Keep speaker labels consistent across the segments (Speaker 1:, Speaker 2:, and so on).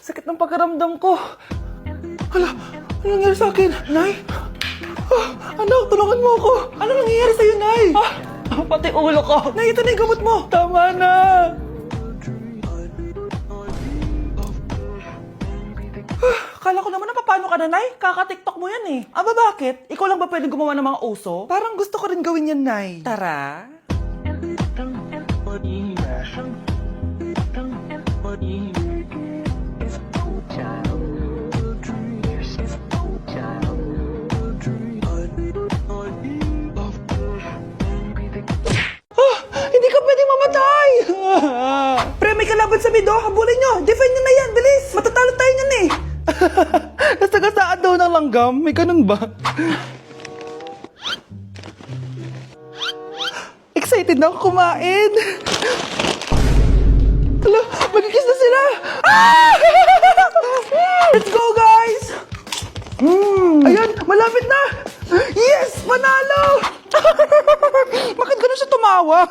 Speaker 1: Sakit ng pakiramdam ko. Hala, ano nangyari sa akin? Nay? Anak, tulungan mo ako. Ano nangyayari sa'yo, Nay? Pati ulo ko. Nay, ito na yung gamot mo. Tama na. Kala ko naman na paano ka na, Nay? Kaka-tiktok mo yan eh. Bakit? Ikaw lang ba pwedeng gumawa ng mga uso? Parang gusto ko rin gawin yan, Nay. Tara. Hindi ka pwedeng mamatay! Pre, may kalaban sa mid, habulin nyo! Defend nyo na yan! Bilis! Matatalo tayo nyan eh! Nasagasaan daw ng langgam? May ganun ba? Excited na ako kumain! Hala, magkikis na sila! Let's go, guys! Ayan, malapit na! Yes! Panalo! Bakit ganun siya tumawa?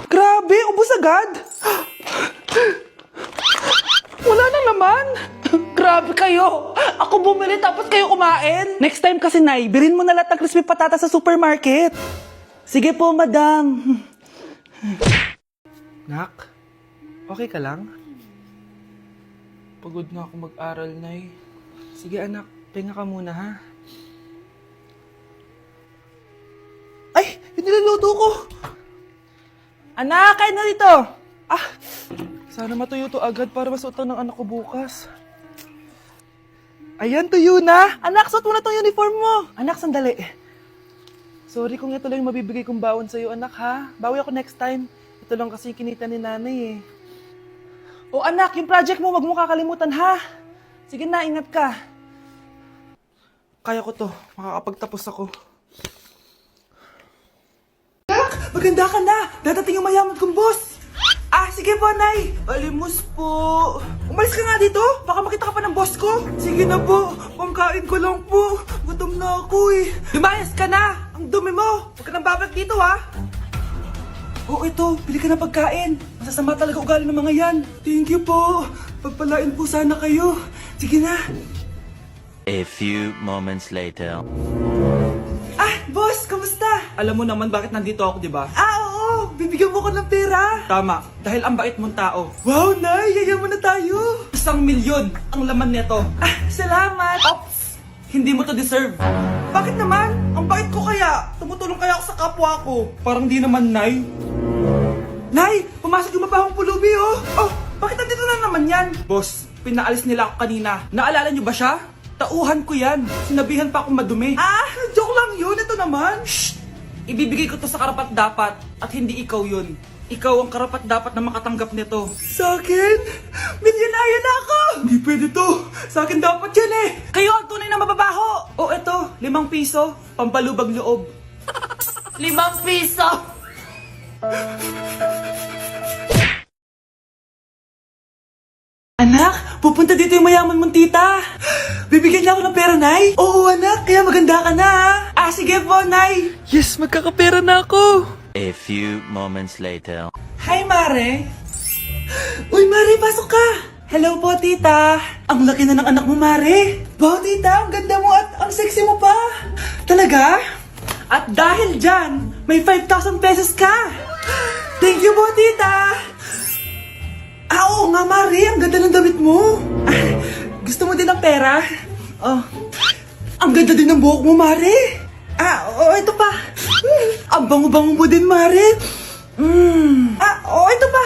Speaker 1: Grabe, ubos agad! Wala na naman! Grabe kayo! Ako bumili tapos kayo kumain! Next time kasi, Nay, birin mo na lahat ng crispy patata sa supermarket! Sige po, madam! Nak, okay ka lang? Pagod na ako mag-aral, Nay. Sige anak, pahinga ka muna ha. Ay! Yung niluluto ko! Anak, kain na dito! Sana matuyo to agad para masuotan ng anak ko bukas. Ayan, tuyo na! Anak, suot mo na tong uniform mo! Anak, sandali. Sorry kung ito lang yung mabibigay kong bawon sa'yo, anak ha. Bawi ako next time. Ito lang kasi yung kinita ni nanay eh. O anak, yung project mo, wag mo kakalimutan ha. Sige na, ingat ka. Kaya ko to. Makakapagtapos ako. Anak, maganda ka na. Dadating yung mayaman kong boss. Sige po, Nay. Alimos po. Umalis ka nga dito. Baka makita ka pa ng boss ko. Sige na po. Pangkain ko lang po. Gutom na ako eh. Lumayas ka na. Ang dumi mo. Huwag ka nang babalik dito ha. Ito. Bili ka ng pagkain. Masasama talaga ugali ng mga yan. Thank you po. Pagpalain po sana kayo. Sige na.
Speaker 2: A few moments later.
Speaker 1: Boss, kamusta? Alam mo naman bakit nandito ako, di ba? Oo. Bibigyan mo ko ng pera. Tama. Dahil ang bait mong tao. Wow, Nay. Yayaman na tayo. 1,000,000 ang laman nito. Salamat. Ops. Hindi mo to deserve. Bakit naman? Ang bait ko kaya. Tumutulong kaya ako sa kapwa ko. Parang di naman, Nay. Nay, pumasok yung mabahong pulubi, oh. Bakit nandito na naman yan? Boss, pinaalis nila ako kanina. Naalala niyo ba siya? Tauhan ko yan. Sinabihan pa akong madumi. Joke lang yun. Ito naman. Shh! Ibibigay ko to sa karapat-dapat at hindi ikaw yun. Ikaw ang karapat-dapat na makatanggap nito. Sa akin? Milyonaryo na ako! Hindi pwede to. Sa akin dapat yan eh. Kayo ang tunay na mababaho. Eto, 5 piso. Pampalubag loob. 5 piso! Anak, pupunta dito yung mayaman mong tita. Bibigyan niya ako ng pera, Nay? Oo, anak. Kaya maganda ka na, ha? Sige po, Nay. Yes, magkakapera na ako.
Speaker 2: A few moments later.
Speaker 1: Hi, Mare. Uy, Mare, pasok ka. Hello po, tita. Ang laki na ng anak mo, Mare. Wow, tita, ang ganda mo at ang sexy mo pa. Talaga? At dahil dyan, may 5,000 pesos ka. Thank you po, tita. Oo nga, Mare. Ang ganda ng damit mo. Gusto mo din ng pera? Ang ganda din ng buhok mo, Mare. Ito pa. Ang bango-bango mo din, Mare. Ito pa.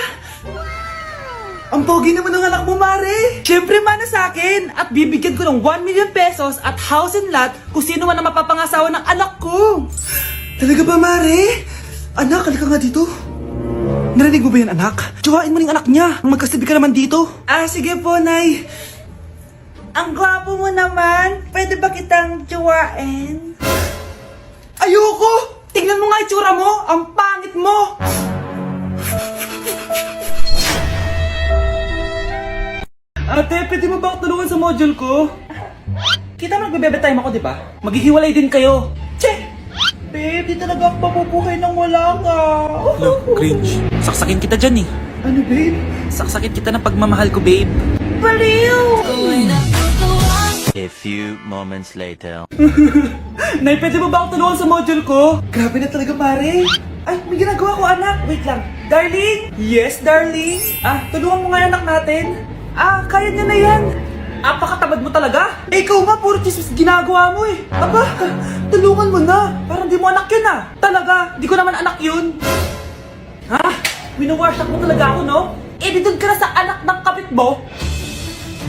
Speaker 1: Ang pogi naman ng anak mo, Mare. Siyempre, mana sa akin. At bibigyan ko ng 1,000,000 pesos at house and lot kung sino man ang mapapangasawa ng anak ko. Talaga ba, Mare? Anak, halika nga dito. Narinig mo ba yan, anak? Tsuwain mo ng anak niya. Ang magkasabi ka naman dito. Sige po, Nay. Ang gwapo mo naman. Pwede ba kitang tsuwain? Ayoko! Tingnan mo nga itsura mo. Ang pangit mo. Ate, pwede mo ba tulungan sa module ko? Kita mo nagbe-bebe time ako, di ba? Maghihiwalay din kayo. Che! Babe, di talaga ako mapupuhay nang wala ka.
Speaker 3: Look, cringe. Saksakin kita dyan eh.
Speaker 1: Ano, babe? Saksakit kita ng pagmamahal ko, babe.
Speaker 2: A few moments later.
Speaker 1: Nay, pwede mo ba akong tulungan sa module ko? Grabe na talaga, pare. Ay, may ginagawa ko, anak. Wait lang. Darling? Yes, darling? Tulungan mo nga yung anak natin. Kaya niya na yan. Apakatamad mo talaga. Ikaw nga, puro chismis ginagawa mo eh. Aba, tulungan mo na. Parang di mo anak yun Talaga, di ko naman anak yun. Winawash mo talaga ako, no? Di doon ka na sa anak ng kapit mo.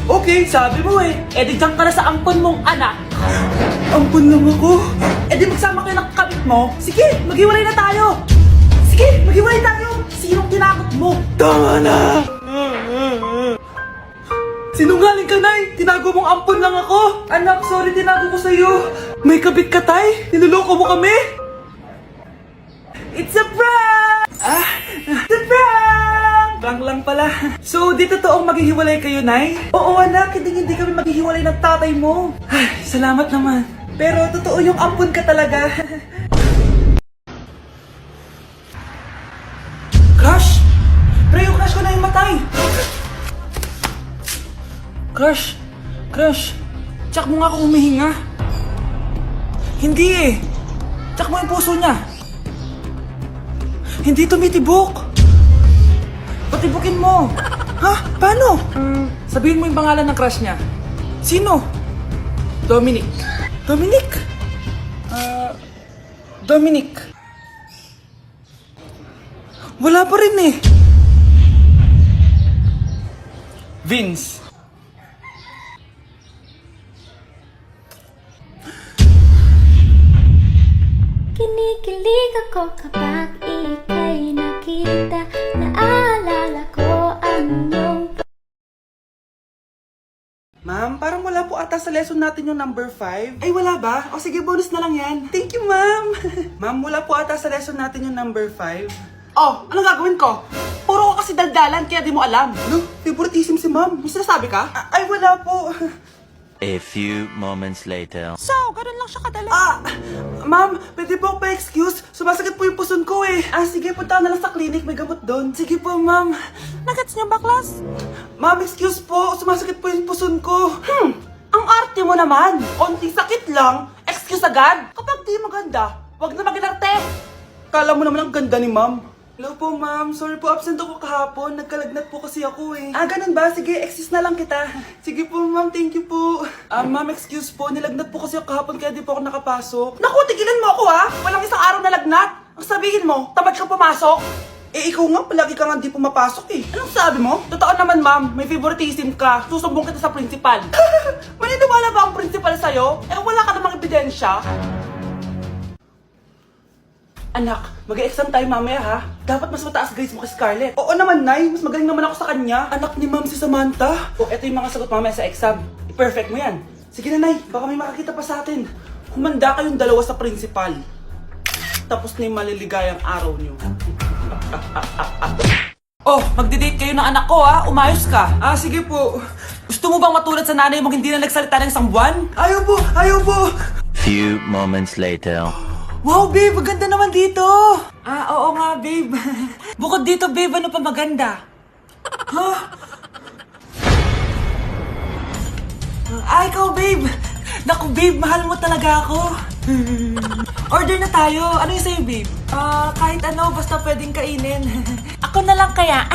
Speaker 1: Okay, sabi mo eh. Di dyan ka na sa ampon mong anak. Ampon lang ako. Di magsama kayo ng kapit mo. Sige, maghiwalay na tayo. Sige, maghiwalay tayo. Sinong tinakot mo? Tama na! Sinungaling ka, Nay! Tinago mong ampon lang ako! Anak, sorry, tinago ko sa'yo! May kabit ka, Tay! Niloloko mo kami! It's a prank! It's a prank! Prank lang pala. So, di totoong maghihiwalay kayo, Nay? Oo, anak, hindi kami maghihiwalay ng tatay mo. Ay, salamat naman. Pero totoo yung ampon ka talaga. Crush! Pero yung crush ko na yung matay! Crush, tsak mo nga kung humihinga. Hindi eh. Tsak mo yung puso niya. Hindi tumitibok. Patibukin mo. Paano? Sabihin mo yung pangalan ng crush niya. Sino? Dominic. Dominic. Wala pa rin eh. Vince.
Speaker 3: Kinikilig ako kapag ika'y nakita. Naalala ko ang iyong
Speaker 1: Ma'am, parang wala po ata sa lesson natin yung number 5. Ay, wala ba? O sige, bonus na lang yan. Thank you, ma'am. Ma'am, wala po ata sa lesson natin yung number 5. Oh, anong gagawin ko? Puro ka kasi daldalan, kaya di mo alam. No, favoritism si ma'am. May sinasabi ka? Ay, wala po.
Speaker 2: A few moments later.
Speaker 1: So, ganun lang siya kadali. Ma'am, pwede po pa-excuse? Sumasakit po yung puson ko eh. Sige, punta na lang sa clinic, may gamot doon. Sige po, ma'am. Nagets niyo ba, class? Ma'am, excuse po, sumasakit po yung puson ko. Ang arte mo naman. Konting sakit lang, excuse agad. Kapag di maganda, wag na mag-inarte. Kala mo naman ang ganda ni ma'am. Hello po, ma'am. Sorry po, absent ako kahapon. Nagkalagnat po kasi ako eh. Ganun ba? Sige, excuse na lang kita. Sige po, ma'am. Thank you po. Ma'am, excuse po. Nilagnat po kasi ako kahapon kaya di po ako nakapasok. Naku, tigilan mo ako Walang isang araw na lagnat. Ang sabihin mo, tamad ka pumasok? Ikaw nga, palagi ka nga di pumapasok eh. Anong sabi mo? Totoo naman, ma'am. May favoritism ka. Susumbong kita sa principal. Maniniwala ba ang principal sa'yo? Wala ka namang ebidensya. Anak, mag-e-exam tayo mamaya ha. Dapat mas mataas grades mo kay Scarlett. Oo naman, Nay. Mas magaling naman ako sa kanya. Anak ni ma'am si Samantha. Eto yung mga sagot mamaya sa exam. I-perfect mo yan. Sige na, Nay. Baka may makakita pa sa atin. Humanda kayong dalawa sa principal. Tapos na yung maliligayang araw niyo. Magde-date kayo ng anak ko Umayos ka. Sige po. Gusto mo bang matulad sa nanay mong hindi na nagsalita ng isang buwan? Ayaw po.
Speaker 2: Few moments later.
Speaker 1: Wow, babe! Maganda naman dito! Oo nga, babe. Bukod dito, babe, ano pa maganda? Ikaw, babe! Naku, babe, mahal mo talaga ako. Order na tayo. Ano yung sa'yo, babe? Kahit ano, basta pwedeng kainin. Ako na lang kaya.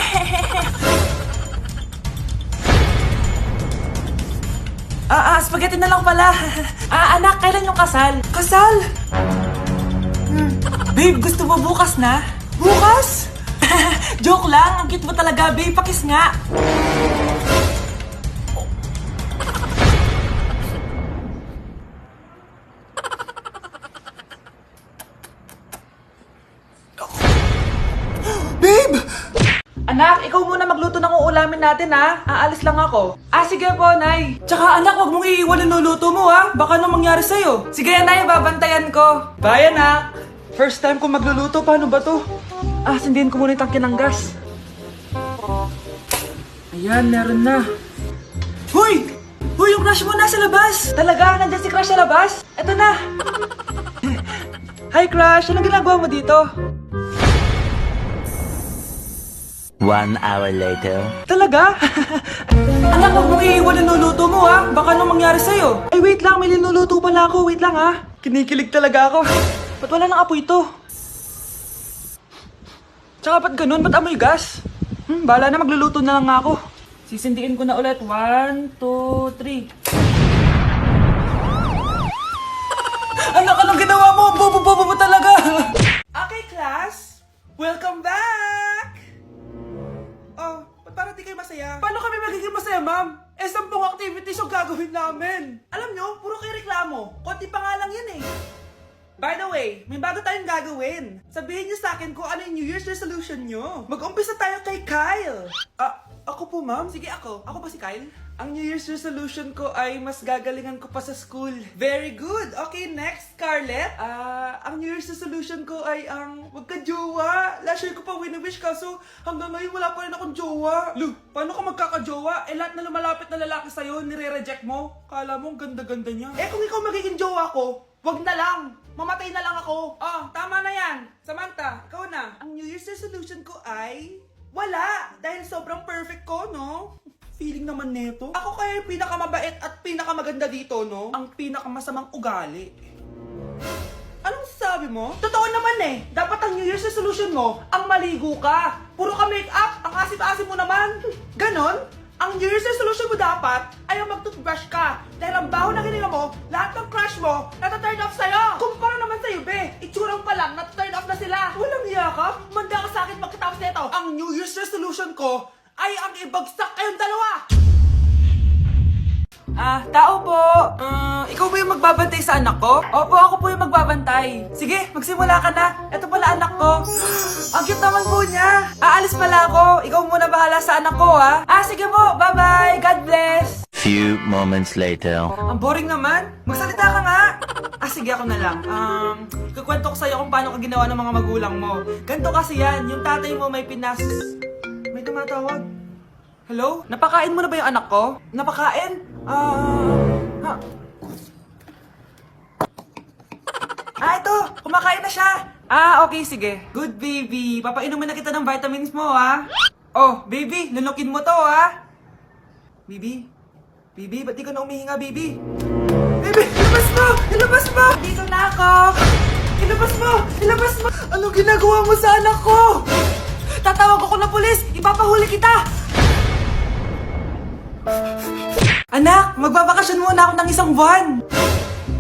Speaker 1: Spaghetti na lang pala. Anak, kailan yung kasal? Kasal? Babe, gusto mo bukas na? Bukas? Joke lang, ang cute mo talaga, babe. Pakis nga. Babe! Anak, ikaw muna magluto ng uulamin natin Aalis lang ako. Sige po, Nay. Tsaka anak, wag mong iiwan ang luluto mo Baka anong mangyari sa'yo. Sige, Nay, babantayan ko. Bye, anak. First time ko magluluto, paano ba to? Sindihin ko muna yung tangke ng gas. Ayan, meron na. Hoy! Yung crush mo nasa labas! Talaga? Nandiyan si crush sa labas? Eto na! Hi, crush! Anong ginagawa mo dito?
Speaker 2: 1 hour later.
Speaker 1: Talaga? Anak, huwag mong iiwan ang luluto mo ha. Baka anong mangyari sa'yo. Ay, wait lang. May linuluto pala ako. Wait lang ha. Kinikilig talaga ako. Ba't wala nang apoy ito? Tsaka ba't ganun? Ba't amoy gas? Bahala na. Magluluto na lang ako. Sisindiin ko na ulit. 1, 2, 3. Anak, anong ginawa mo? Bobo-bobo mo talaga. Okay, class. Welcome back! Oh, ba't parang di kayo masaya? Paano kami magiging masaya, ma'am? 10 activities yung gagawin namin. Alam nyo, puro kayo reklamo. Konti pa nga lang yan eh. By the way, may bago tayong gagawin. Sabihin nyo sa akin kung ano yung New Year's resolution nyo. Mag-umpisa tayo kay Kyle. Ako po, ma'am? Sige, ako. Ako ba si Kyle? Ang New Year's resolution ko ay mas gagalingan ko pa sa school. Very good. Okay, next, Scarlett. Ang New Year's resolution ko ay ang wag ka jowa. Last year ko pa wini-wish kaso hanggang ngayon wala pa rin akong jowa. Lu, paano ka magkakajowa? Lahat na lumalapit na lalaki sa'yo, nire-reject mo. Kala mo, ang ganda-ganda niya. Kung ikaw magiging jowa ko, wag na lang. Mamatay na lang ako. Tama na yan. Samantha, ikaw na. Ang New Year's resolution ko ay wala. Dahil sobrang perfect ko, no? Feeling naman neto. Ako kaya yung pinakamabait at pinakamaganda dito, no? Ang pinakamasamang ugali. Anong sabi mo? Totoo naman eh. Dapat ang New Year's resolution mo, ang maligo ka. Puro ka make-up. Ang asim-asim mo naman. Ganon? Ang New Year's resolution mo dapat ay ang mag-toothbrush ka. Dahil ang baho na hininga mo, lahat ng crush mo, nata-turn off sa'yo. Kumpara naman sa'yo, be. Itsurang pa lang, nata-turn off na sila. Walang yakap. Manda ka sa akin pagkatapos nito. Ang New Year's resolution ko ay ang ibagsak kayong dalawa. Tao po. Ikaw ba yung magbabantay sa anak ko? Opo, ako po yung magbabantay. Sige, magsimula ka na. Ito pala anak ko. Ang cute naman po niya. Aalis pala ako. Ikaw muna bahala sa anak ko, ha? Sige po. Bye-bye. God bless.
Speaker 2: Few moments later.
Speaker 1: Ang boring naman. Magsalita ka nga. Sige, ako na lang. Kukwento ko sa'yo kung paano ka ginawa ng mga magulang mo. Ganto kasi yan. Yung tatay mo may May tumatawag. Hello? Napakain mo na ba yung anak ko? Napakain? Ito! Kumakain na siya! Okay, sige. Good, baby. Papainumin na kita ng vitamins mo, ha? Oh, baby, lunukin mo to, ha? Baby? Baby, ba't di ka na umihinga, baby? Baby, ilabas mo! Ilabas mo! Dito na ako! Ilabas mo! Ilabas mo! Anong ginagawa mo sa anak ko? Tatawag ako ng pulis! Ipapahuli kita! Anak, magbabakasyon muna ako ng 1 buwan.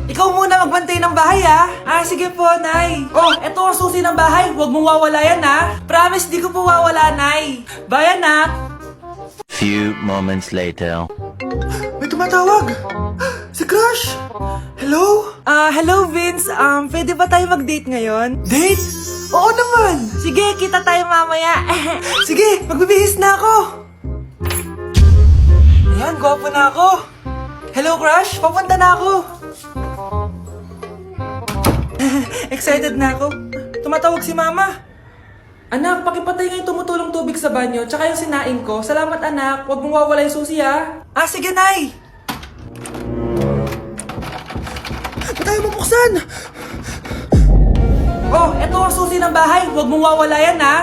Speaker 1: Ikaw muna magbantay ng bahay, ha? Sige po, Nay. Eto ang susi ng bahay. Huwag mong wawala yan, ha? Promise, di ko po wawala, Nay. Bye, anak.
Speaker 2: Few moments later.
Speaker 1: May tumatawag. Si Crush. Hello? Hello, Vince. Pwede ba tayo mag-date ngayon? Date? Oo naman. Sige, kita tayo mamaya. Sige, magbibihis na ako. Ayan, gwapo na ako. Hello, Crush. Papunta na ako. Excited na ako. Tumatawag si Mama. Anak, pakipatay nga yung tumutulong tubig sa banyo, tsaka yung sinaing ko. Salamat, anak. Huwag mong wawala yung susi, ha? Sige, Nay. Ba't tayo mabuksan? Eto ang susi ng bahay. Huwag mong wawala yan, ha?